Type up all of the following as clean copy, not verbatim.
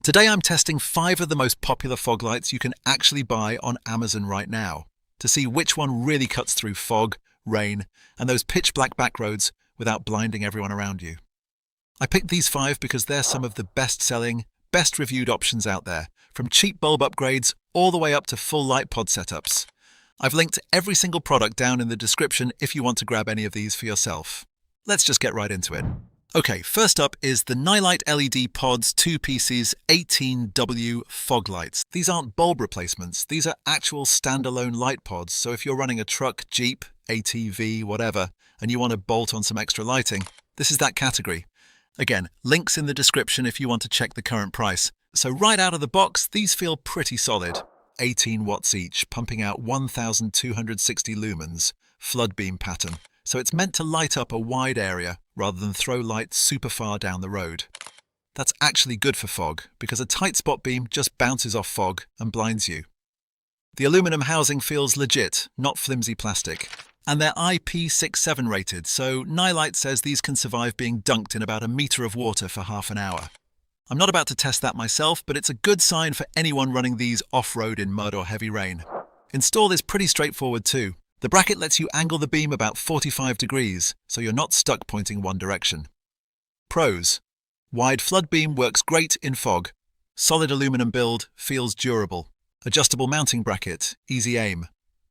Today I'm testing 5 of the most popular fog lights you can actually buy on Amazon right now to see which one really cuts through fog, rain, and those pitch black backroads without blinding everyone around you. I picked these 5 because they're some of the best-selling, best-reviewed options out there, from cheap bulb upgrades all the way up to full light pod setups. I've linked every single product down in the description if you want to grab any of these for yourself. Let's just get right into it. Okay, first up is the Nilite LED Pods 2 pieces 18W fog lights. These aren't bulb replacements, these are actual standalone light pods, so if you're running a truck, Jeep, ATV, whatever, and you want to bolt on some extra lighting, this is that category. Again, links in the description if you want to check the current price. So right out of the box, these feel pretty solid. 18 watts each, pumping out 1260 lumens, flood beam pattern. So it's meant to light up a wide area rather than throw light super far down the road. That's actually good for fog because a tight spot beam just bounces off fog and blinds you. The aluminum housing feels legit, not flimsy plastic. And they're IP67 rated, so Nilite says these can survive being dunked in about a meter of water for half an hour. I'm not about to test that myself, but it's a good sign for anyone running these off-road in mud or heavy rain. Install is pretty straightforward too. The bracket lets you angle the beam about 45 degrees, so you're not stuck pointing one direction. Pros: wide flood beam works great in fog. Solid aluminum build, feels durable. Adjustable mounting bracket, easy aim.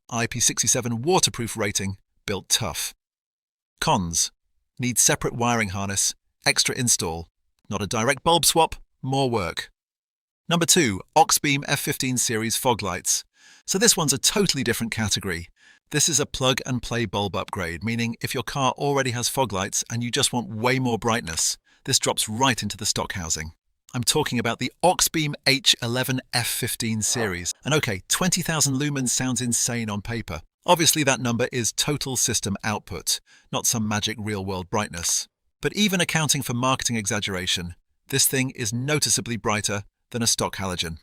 IP67 waterproof rating, built tough. Cons: need separate wiring harness, extra install. Not a direct bulb swap, more work. Number 2, Auxbeam F15 series fog lights. So this one's a totally different category. This is a plug-and-play bulb upgrade, meaning if your car already has fog lights and you just want way more brightness, this drops right into the stock housing. I'm talking about the Auxbeam H11 F15 series. And okay, 20,000 lumens sounds insane on paper. Obviously that number is total system output, not some magic real-world brightness. But even accounting for marketing exaggeration, this thing is noticeably brighter than a stock halogen.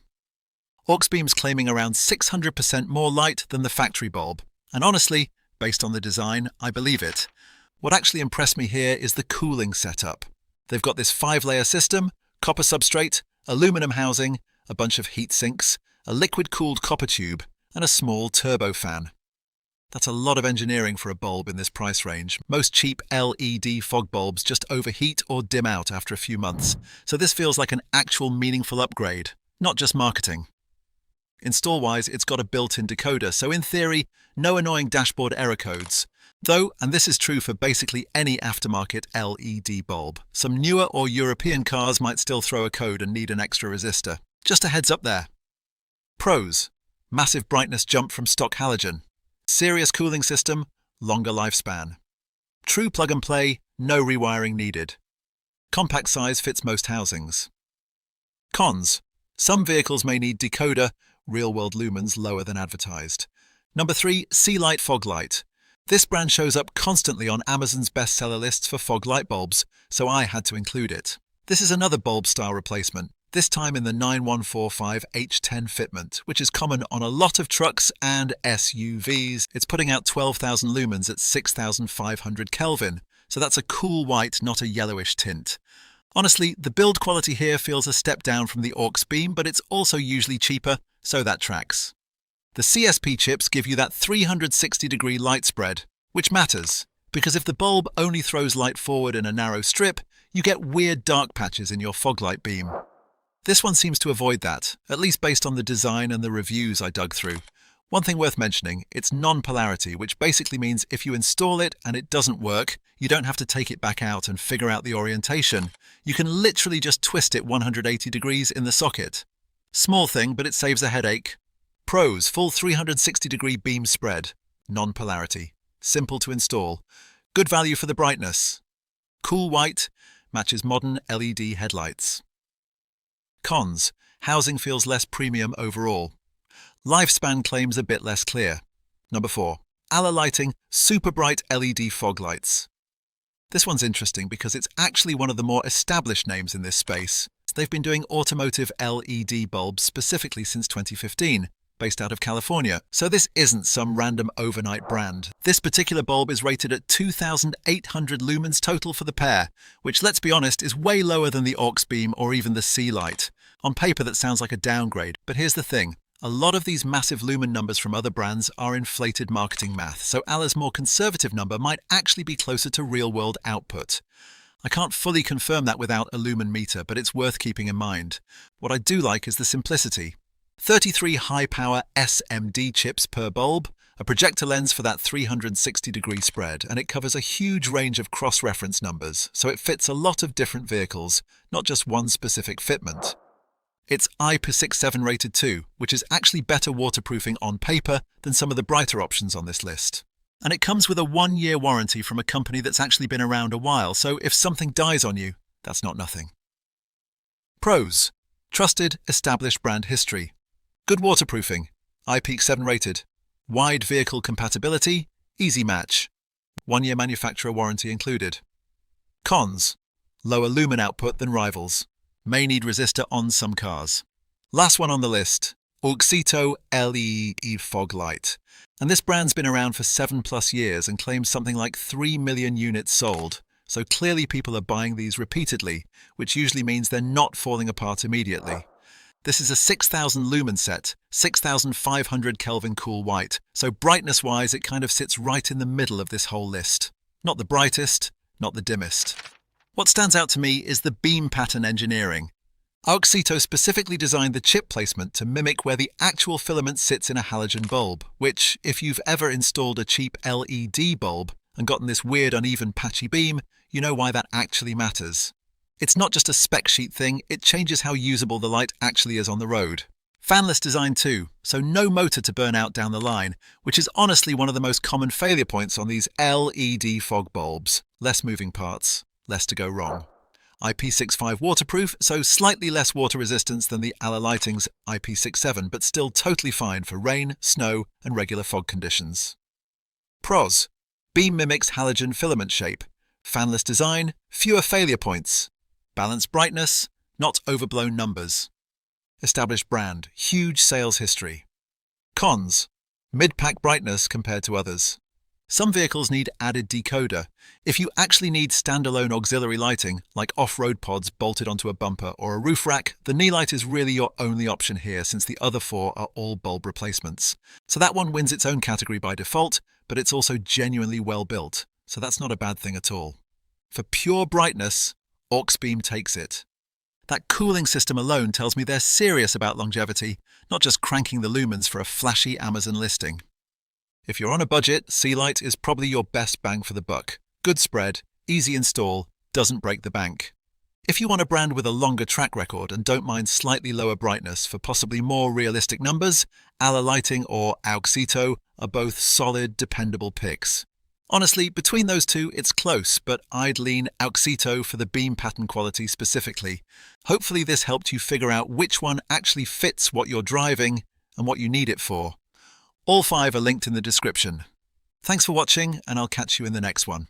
Auxbeam's claiming around 600% more light than the factory bulb. And honestly, based on the design, I believe it. What actually impressed me here is the cooling setup. They've got this 5-layer system, copper substrate, aluminum housing, a bunch of heat sinks, a liquid-cooled copper tube, and a small turbo fan. That's a lot of engineering for a bulb in this price range. Most cheap LED fog bulbs just overheat or dim out after a few months, so this feels like an actual meaningful upgrade, not just marketing. Install-wise, it's got a built-in decoder, so in theory, no annoying dashboard error codes. Though, and this is true for basically any aftermarket LED bulb, some newer or European cars might still throw a code and need an extra resistor. Just a heads up there. Pros: massive brightness jump from stock halogen. Serious cooling system, longer lifespan. True plug-and-play, no rewiring needed. Compact size fits most housings. Cons: some vehicles may need decoder, real-world lumens lower than advertised. Number 3, Sealight Fog Light. This brand shows up constantly on Amazon's bestseller lists for fog light bulbs, so I had to include it. This is another bulb-style replacement, this time in the 9145H10 fitment, which is common on a lot of trucks and SUVs. It's putting out 12,000 lumens at 6,500 Kelvin, so that's a cool white, not a yellowish tint. Honestly, the build quality here feels a step down from the Auxbeam, but it's also usually cheaper, so that tracks. The CSP chips give you that 360-degree light spread, which matters, because if the bulb only throws light forward in a narrow strip, you get weird dark patches in your fog light beam. This one seems to avoid that, at least based on the design and the reviews I dug through. One thing worth mentioning, it's non-polarity, which basically means if you install it and it doesn't work, you don't have to take it back out and figure out the orientation. You can literally just twist it 180 degrees in the socket. Small thing, but it saves a headache. Pros: full 360-degree beam spread. Non-polarity. Simple to install. Good value for the brightness. Cool white. Matches modern LED headlights. Cons: housing feels less premium overall. Lifespan claims a bit less clear. Number 4. Alla Lighting Super Bright LED Fog Lights. This one's interesting because it's actually one of the more established names in this space. They've been doing automotive LED bulbs specifically since 2015, based out of California, so this isn't some random overnight brand. This particular bulb is rated at 2,800 lumens total for the pair, which, let's be honest, is way lower than the Auxbeam or even the Sealight. On paper, that sounds like a downgrade, but here's the thing. A lot of these massive lumen numbers from other brands are inflated marketing math, so Alla's more conservative number might actually be closer to real-world output. I can't fully confirm that without a lumen meter, but it's worth keeping in mind. What I do like is the simplicity. 33 high-power SMD chips per bulb, a projector lens for that 360-degree spread, and it covers a huge range of cross-reference numbers, so it fits a lot of different vehicles, not just one specific fitment. It's IP67 rated too, which is actually better waterproofing on paper than some of the brighter options on this list. And it comes with a 1-year warranty from a company that's actually been around a while, so if something dies on you, that's not nothing. Pros: trusted, established brand history. Good waterproofing, IP7 rated. Wide vehicle compatibility, easy match. 1-year manufacturer warranty included. Cons: lower lumen output than rivals. May need resistor on some cars. Last one on the list, Auxito LED Fog Light. And this brand's been around for 7+ years and claims something like 3 million units sold. So clearly people are buying these repeatedly, which usually means they're not falling apart immediately. This is a 6,000 lumen set, 6,500 Kelvin cool white. So brightness-wise, it kind of sits right in the middle of this whole list. Not the brightest, not the dimmest. What stands out to me is the beam pattern engineering. Auxito specifically designed the chip placement to mimic where the actual filament sits in a halogen bulb, which, if you've ever installed a cheap LED bulb and gotten this weird uneven patchy beam, you know why that actually matters. It's not just a spec sheet thing, it changes how usable the light actually is on the road. Fanless design too, so no motor to burn out down the line, which is honestly one of the most common failure points on these LED fog bulbs. Less moving parts. Less to go wrong. IP65 waterproof, so slightly less water resistance than the Alla Lighting's IP67, but still totally fine for rain, snow, and regular fog conditions. Pros: beam mimics halogen filament shape. Fanless design, fewer failure points. Balanced brightness, not overblown numbers. Established brand, huge sales history. Cons: mid-pack brightness compared to others. Some vehicles need added decoder. If you actually need standalone auxiliary lighting, like off-road pods bolted onto a bumper or a roof rack, the Nilite is really your only option here since the other 4 are all bulb replacements. So that one wins its own category by default, but it's also genuinely well built, so that's not a bad thing at all. For pure brightness, Auxbeam takes it. That cooling system alone tells me they're serious about longevity, not just cranking the lumens for a flashy Amazon listing. If you're on a budget, Sealight is probably your best bang for the buck. Good spread, easy install, doesn't break the bank. If you want a brand with a longer track record and don't mind slightly lower brightness for possibly more realistic numbers, Alla Lighting or Auxito are both solid, dependable picks. Honestly, between those two, it's close, but I'd lean Auxito for the beam pattern quality specifically. Hopefully this helped you figure out which one actually fits what you're driving and what you need it for. All 5 are linked in the description. Thanks for watching, and I'll catch you in the next one.